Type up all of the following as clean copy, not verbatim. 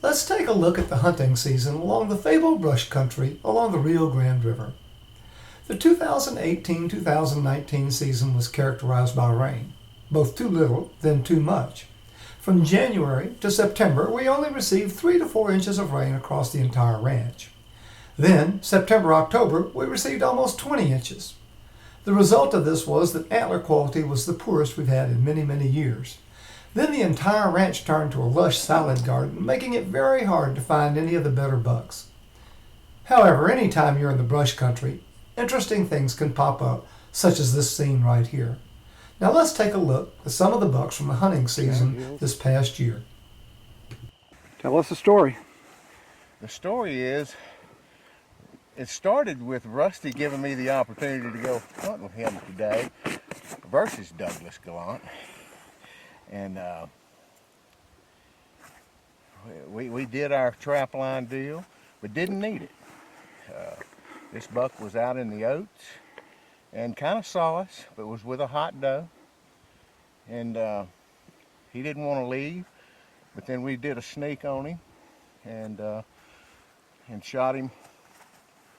Let's take a look at the hunting season along the fabled brush country along the Rio Grande River. The 2018-2019 season was characterized by rain, both too little, then too much. From January to September, we only received 3 to 4 inches of rain across the entire ranch. Then, September-October, we received almost 20 inches. The result of this was that antler quality was the poorest we've had in many, many years. Then the entire ranch turned to a lush salad garden, making it very hard to find any of the better bucks. However, anytime you're in the brush country, interesting things can pop up, such as this scene right here. Now let's take a look at some of the bucks from the hunting season this past year. Tell us the story. The story is, it started with Rusty giving me the opportunity to go hunt with him today versus Douglas Gallant. And we did our trap line deal, but didn't need it. This buck was out in the oats and kind of saw us, but was with a hot doe. And he didn't want to leave, but then we did a sneak on him and shot him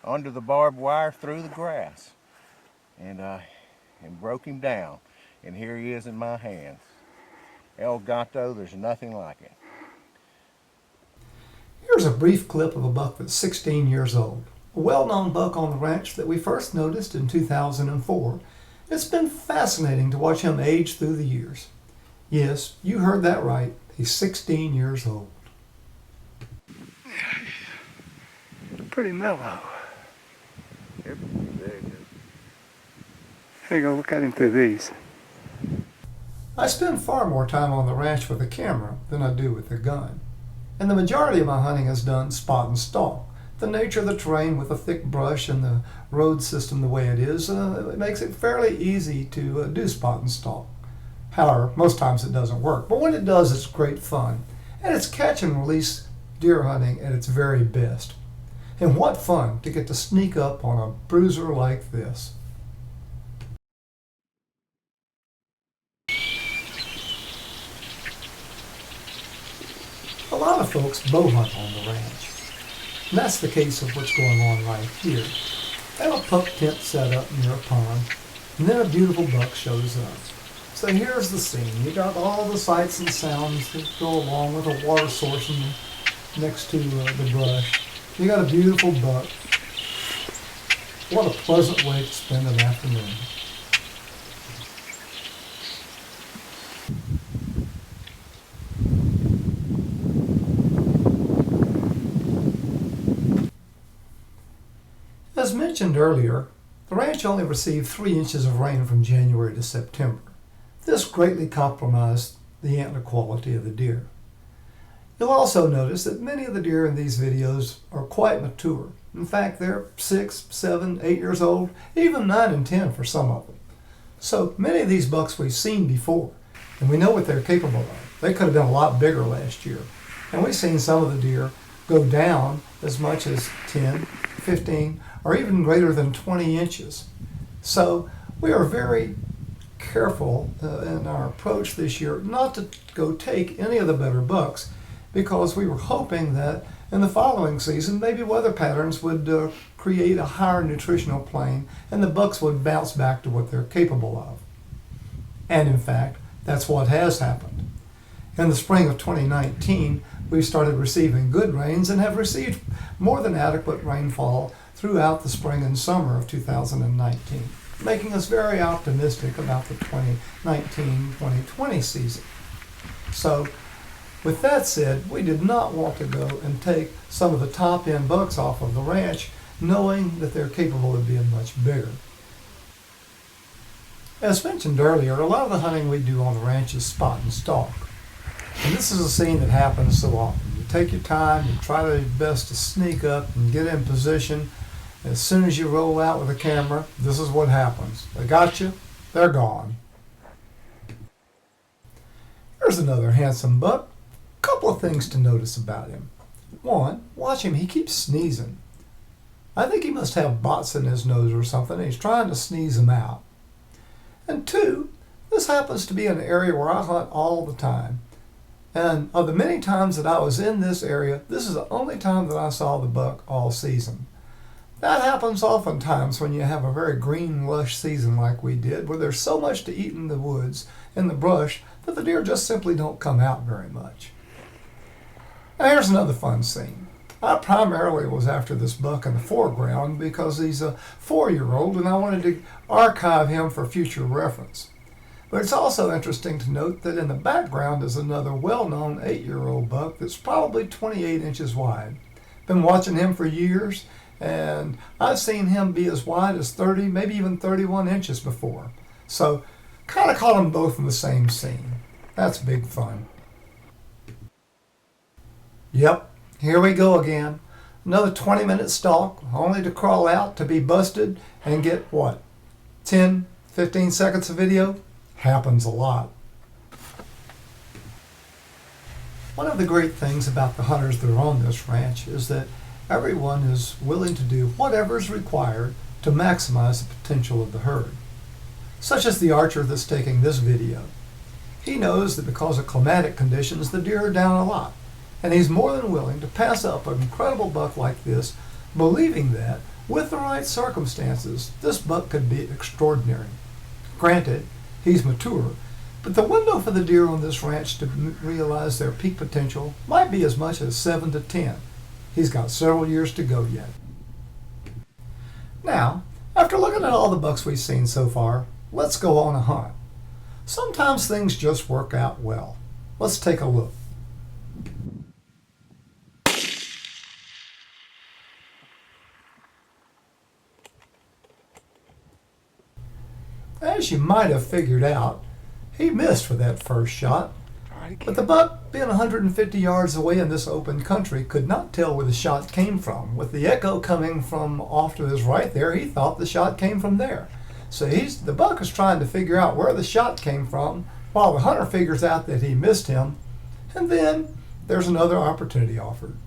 under the barbed wire through the grass and broke him down. And here he is in my hands. El Gato, there's nothing like it. Here's a brief clip of a buck that's 16 years old. A well-known buck on the ranch that we first noticed in 2004. It's been fascinating to watch him age through the years. Yes, you heard that right. He's 16 years old. Pretty mellow. Yep, there you go. There you go, look at him through these. I spend far more time on the ranch with a camera than I do with a gun. And the majority of my hunting is done spot and stalk. The nature of the terrain with the thick brush and the road system the way it is, it makes it fairly easy to do spot and stalk. However, most times it doesn't work. But when it does, it's great fun. And it's catch and release deer hunting at its very best. And what fun to get to sneak up on a bruiser like this. A lot of folks bow hunt on the ranch. And that's the case of what's going on right here. They have a pup tent set up near a pond, and then a beautiful buck shows up. So here's the scene. You got all the sights and sounds that go along with a water source next to the brush. You got a beautiful buck. What a pleasant way to spend an afternoon. As mentioned earlier, the ranch only received 3 inches of rain from January to September. This greatly compromised the antler quality of the deer. You'll also notice that many of the deer in these videos are quite mature. In fact, they're 6, 7, 8 years old, even 9 and 10 for some of them. So many of these bucks we've seen before, and we know what they're capable of. They could have been a lot bigger last year. And we've seen some of the deer go down as much as 10, 15, or even greater than 20 inches. So we are very careful in our approach this year not to go take any of the better bucks, because we were hoping that in the following season maybe weather patterns would create a higher nutritional plane and the bucks would bounce back to what they're capable of. And in fact, that's what has happened. In the spring of 2019, we started receiving good rains and have received more than adequate rainfall throughout the spring and summer of 2019, making us very optimistic about the 2019-2020 season. So, with that said, we did not want to go and take some of the top-end bucks off of the ranch, knowing that they're capable of being much bigger. As mentioned earlier, a lot of the hunting we do on the ranch is spot and stalk. And this is a scene that happens so often. You take your time, you try your best to sneak up and get in position. As soon as you roll out with a camera, this is what happens. They got you, they're gone. Here's another handsome buck. Couple of things to notice about him. One, watch him, he keeps sneezing. I think he must have bots in his nose or something, and he's trying to sneeze them out. And two, this happens to be an area where I hunt all the time. And of the many times that I was in this area, this is the only time that I saw the buck all season. That happens oftentimes when you have a very green, lush season like we did, where there's so much to eat in the woods, in the brush, that the deer just simply don't come out very much. Now here's another fun scene. I primarily was after this buck in the foreground because he's a 4-year-old and I wanted to archive him for future reference. But it's also interesting to note that in the background is another well-known 8-year-old buck that's probably 28 inches wide. Been watching him for years, and I've seen him be as wide as 30, maybe even 31 inches before. So, kind of caught them both in the same scene. That's big fun. Yep, here we go again. Another 20-minute stalk, only to crawl out to be busted and get, what, 10, 15 seconds of video? Happens a lot. One of the great things about the hunters that are on this ranch is that everyone is willing to do whatever is required to maximize the potential of the herd. Such as the archer that's taking this video. He knows that because of climatic conditions, the deer are down a lot, and he's more than willing to pass up an incredible buck like this, believing that, with the right circumstances, this buck could be extraordinary. Granted, he's mature, but the window for the deer on this ranch to realize their peak potential might be as much as 7 to 10. He's got several years to go yet. Now, after looking at all the bucks we've seen so far, let's go on a hunt. Sometimes things just work out well. Let's take a look. As you might have figured out, he missed for that first shot, but the buck, being 150 yards away in this open country, could not tell where the shot came from. With the echo coming from off to his right there, he thought the shot came from there. So the buck is trying to figure out where the shot came from, while the hunter figures out that he missed him, and then there's another opportunity offered.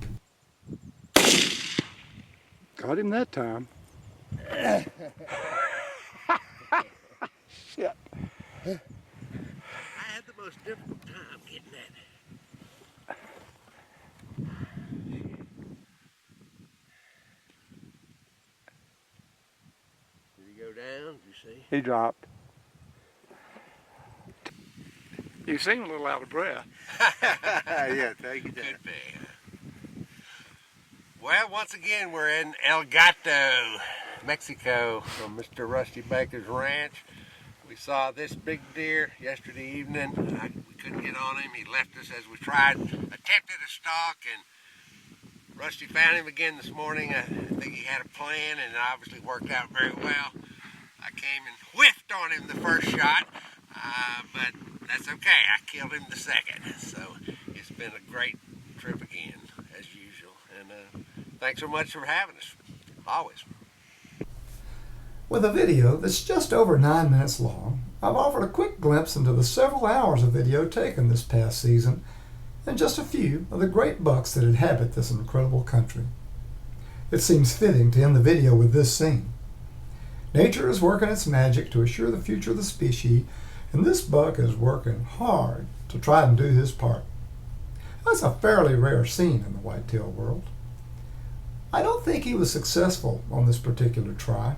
Got him that time. Shit. I had the most difficult time getting that. Did he go down? Did you see? He dropped. You seem a little out of breath. Yeah, take it down. Could be. Well, once again, we're in El Gato, Mexico, from Mr. Rusty Baker's ranch. We saw this big deer yesterday evening. We couldn't get on him. He left us as we tried, attempted a stalk, and Rusty found him again this morning. I think he had a plan, and it obviously worked out very well. I came and whiffed on him the first shot, but that's okay. I killed him the second. So it's been a great trip again, as usual. And thanks so much for having us. Always. With a video that's just over 9 minutes long, I've offered a quick glimpse into the several hours of video taken this past season and just a few of the great bucks that inhabit this incredible country. It seems fitting to end the video with this scene. Nature is working its magic to assure the future of the species, and this buck is working hard to try and do his part. That's a fairly rare scene in the whitetail world. I don't think he was successful on this particular try.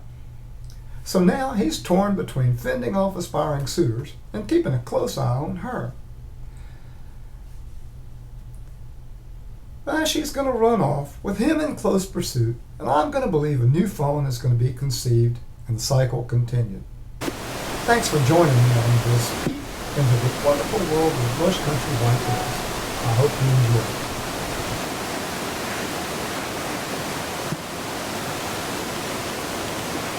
So now he's torn between fending off aspiring suitors and keeping a close eye on her. Now she's going to run off with him in close pursuit, and I'm going to believe a new fawn is going to be conceived and the cycle continued. Thanks for joining me on this into the wonderful world of bush country whitetails. I hope you enjoy it.